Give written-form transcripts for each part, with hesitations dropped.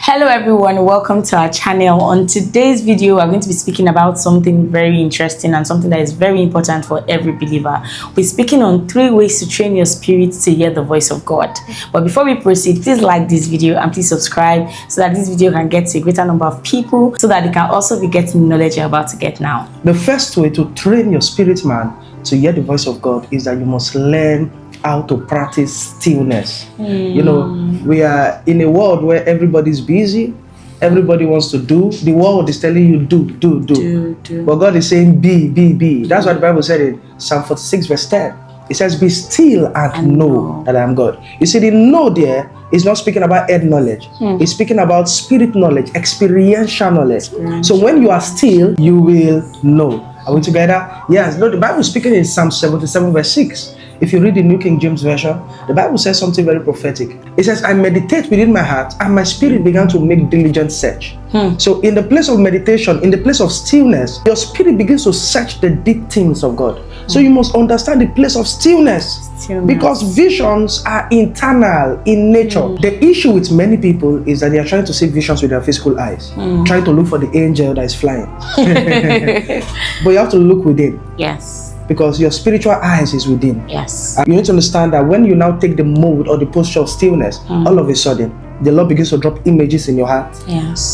Hello everyone, welcome to our channel. On today's video, we're going to be speaking about something very interesting and something that is very important for every believer. We're speaking on 3 ways to train your spirit to hear the voice of God. But before we proceed, please like this video and please subscribe so that this video can get to a greater number of people so that they can also be getting the knowledge you're about to get now. The first way to train your spirit man to hear the voice of God is that you must learn how to practice stillness. You know, we are in a world where everybody's busy, everybody wants to do. The world is telling you do. But God is saying be. That's what the Bible said in Psalm 46 verse 10. It says, be still and know that I am God. You see, the know there is not speaking about head knowledge. It's speaking about spirit knowledge, experiential knowledge. So when you are still, you will know. Are we together? Yes. No, the Bible is speaking in Psalm 77 verse 6. If you read the New King James Version, the Bible says something very prophetic. It says, I meditate within my heart, and my spirit began to make diligent search. So in the place of meditation, in the place of stillness, your spirit begins to search the deep things of God. So you must understand the place of stillness. Because visions are internal in nature. The issue with many people is that they are trying to see visions with their physical eyes, trying to look for the angel that is flying. But you have to look within. Yes. Because your spiritual eyes is within. Yes. You need to understand that when you now take the mode or the posture of stillness, all of a sudden, the Lord begins to drop images in your heart,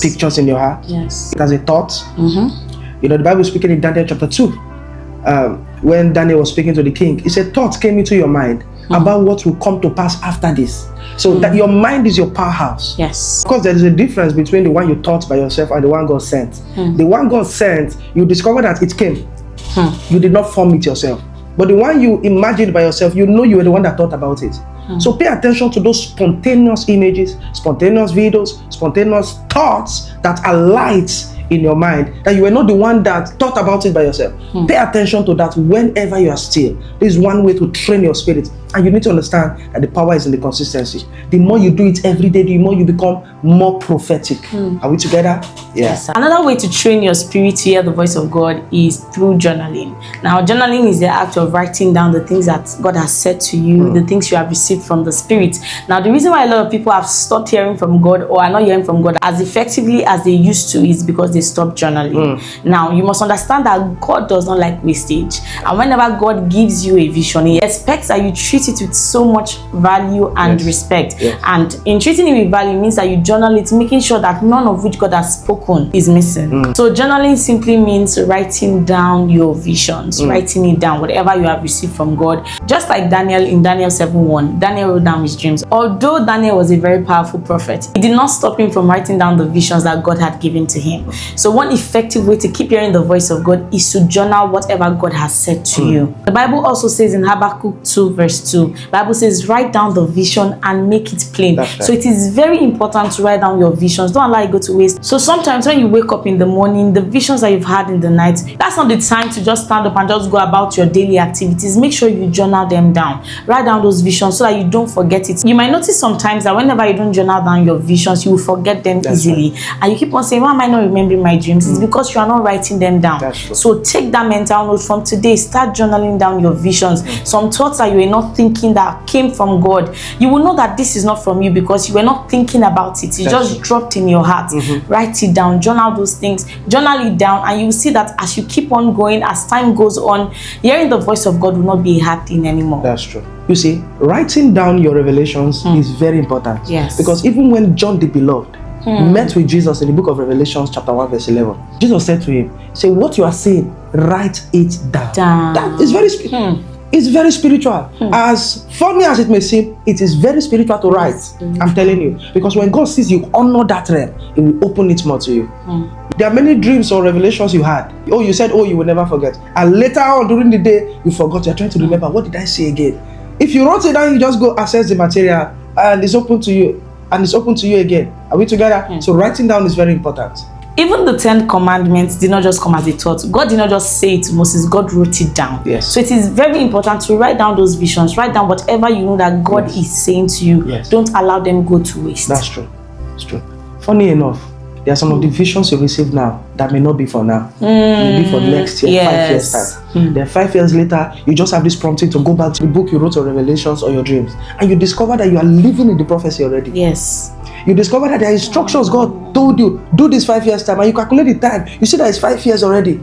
pictures in your heart. Yes. It has a thought. You know, the Bible is speaking in Daniel chapter 2. When Daniel was speaking to the king, he said, thoughts came into your mind about what will come to pass after this. So that your mind is your powerhouse. Yes. Because there is a difference between the one you thought by yourself and the one God sent. The one God sent, you discover that it came. You did not form it yourself. But the one you imagined by yourself, you know you were the one that thought about it. So pay attention to those spontaneous images, spontaneous videos, spontaneous thoughts that are lights in your mind, that you were not the one that thought about it by yourself. Pay attention to that whenever you are still. This is one way to train your spirit. And you need to understand that the power is in the consistency. The more you do it every day, the more you become more prophetic. Are we together? Yes. Another way to train your spirit to hear the voice of God is through journaling. Now, journaling is the act of writing down the things that God has said to you, the things you have received from the Spirit. Now, the reason why a lot of people have stopped hearing from God or are not hearing from God as effectively as they used to is because they stopped journaling. Now, you must understand that God does not like wastage. And whenever God gives you a vision, He expects that you treat it with so much value and respect. And in treating it with value means that you journal it, making sure that none of which God has spoken is missing. So journaling simply means writing down your visions, writing it down, whatever you have received from God. Just like Daniel in Daniel 7:1, Daniel wrote down his dreams. Although Daniel was a very powerful prophet, it did not stop him from writing down the visions that God had given to him. So one effective way to keep hearing the voice of God is to journal whatever God has said to you. The Bible also says in Habakkuk 2 verse 2, the Bible says, write down the vision and make it plain. So it is very important to write down your visions. Don't allow it go to waste. So sometimes when you wake up in the morning, the visions that you've had in the night, that's not the time to just stand up and just go about your daily activities. Make sure you journal them down. Write down those visions so that you don't forget it. You might notice sometimes that whenever you don't journal down your visions, you will forget them easily. And you keep on saying, why am I not remembering my dreams? It's because you are not writing them down. So take that mental note from today. Start journaling down your visions. Some thoughts that you were not thinking that came from God. You will know that this is not from you because you were not thinking about it. It just dropped in your heart. Write it down. Journal those things. Journal it down, and you will see that as you keep on going, as time goes on, hearing the voice of God will not be a hard thing anymore. That's true. You see, writing down your revelations is very important. Yes. Because even when John the Beloved met with Jesus in the book of Revelations chapter 1 verse 11, Jesus said to him, say, what you are saying, write it down. That is very it's very spiritual. As funny as it may seem, it is very spiritual to write. I'm telling you. Because when God sees you honor that realm, He will open it more to you. There are many dreams or revelations you had. Oh, you said, oh, you will never forget. And later on during the day, you forgot. You're trying to remember, what did I say again? If you wrote it down, you just go access the material and it's open to you. And it's open to you again. Are we together? So writing down is very important. Even the 10 commandments did not just come as a thought. God did not just say it to Moses. God wrote it down. So it is very important to write down those visions. Write down whatever you know that God is saying to you. Don't allow them go to waste. That's true. It's true. Funny enough, there are some of the visions you receive now that may not be for now. Maybe for next year, 5 years time. Then 5 years later, you just have this prompting to go back to the book you wrote or Revelations or your dreams. And you discover that you are living in the prophecy already. You discover that there are instructions God told you, do this 5 years time, and you calculate the time. You see that it's 5 years already.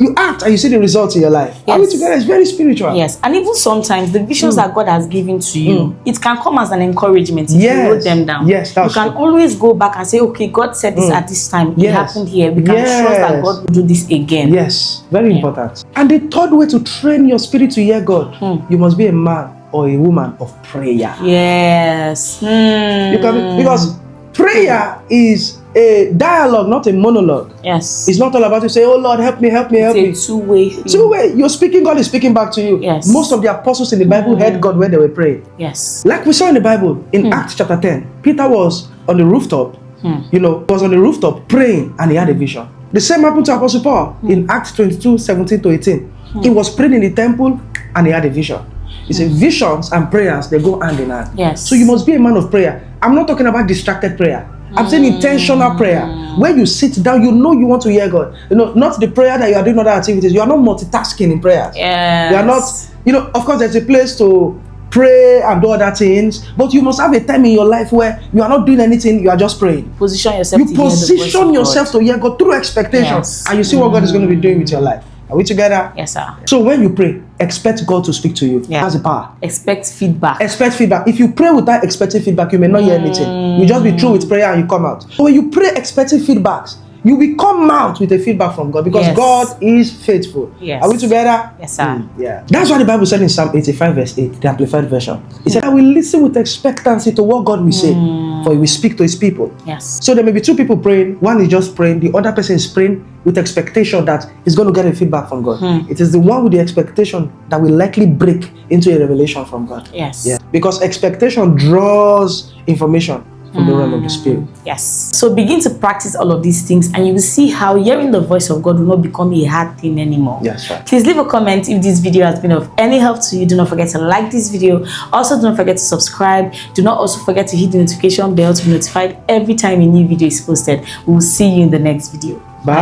You act and you see the results in your life. Are we together? It's very spiritual. Yes, and even sometimes the visions that God has given to you, it can come as an encouragement if you wrote them down. Yes, that's you can true. always go back and say, okay, God said this at this time. It happened here. We can trust that God will do this again. Yes, very important. And the third way to train your spirit to hear God, you must be a man or a woman of prayer. Yes. You can, because prayer is a dialogue, not a monologue. Yes. It's not all about you say, oh Lord, help me, help me, help me. It's a two-way thing. Two-way. You're speaking, God is speaking back to you. Yes. Most of the apostles in the Bible heard God when they were praying. Yes. Like we saw in the Bible, in Acts chapter 10, Peter was on the rooftop, was on the rooftop praying, and he had a vision. The same happened to Apostle Paul in Acts 22, 17 to 18. He was praying in the temple, and he had a vision. He said visions and prayers, they go hand in hand. Yes. So you must be a man of prayer. I'm not talking about distracted prayer. I'm saying intentional prayer. Where you sit down, you know you want to hear God. You know, not the prayer that you are doing other activities. You are not multitasking in prayers. Yes. You are not, of course there's a place to pray and do other things, but you must have a time in your life where you are not doing anything, you are just praying. Position yourself You position yourself to hear God through expectation, and you see what God is going to be doing with your life. Are we together? Yes, sir. So when you pray, expect God to speak to you. That's the power. Expect feedback. Expect feedback. If you pray without expecting feedback, you may not hear anything. You just be through with prayer and you come out. But when you pray expecting feedbacks, you will come out with a feedback from God, because God is faithful. Yes. Are we together? Yes, sir. Yeah. That's what the Bible said in Psalm 85 verse 8, the Amplified Version. It said, I will listen with expectancy to what God will say, for he will speak to his people. Yes. So there may be two people praying. One is just praying. The other person is praying with expectation that he's going to get a feedback from God. It is the one with the expectation that will likely break into a revelation from God. Yes. Yeah. Because expectation draws information from the realm of the spirit. Yes. So begin to practice all of these things, and you will see how hearing the voice of God will not become a hard thing anymore. Yes, right. Please leave a comment if this video has been of any help to you. Do not forget to like this video. Also, do not forget to subscribe. Do not also forget to hit the notification bell to be notified every time a new video is posted. We will see you in the next video. Bye.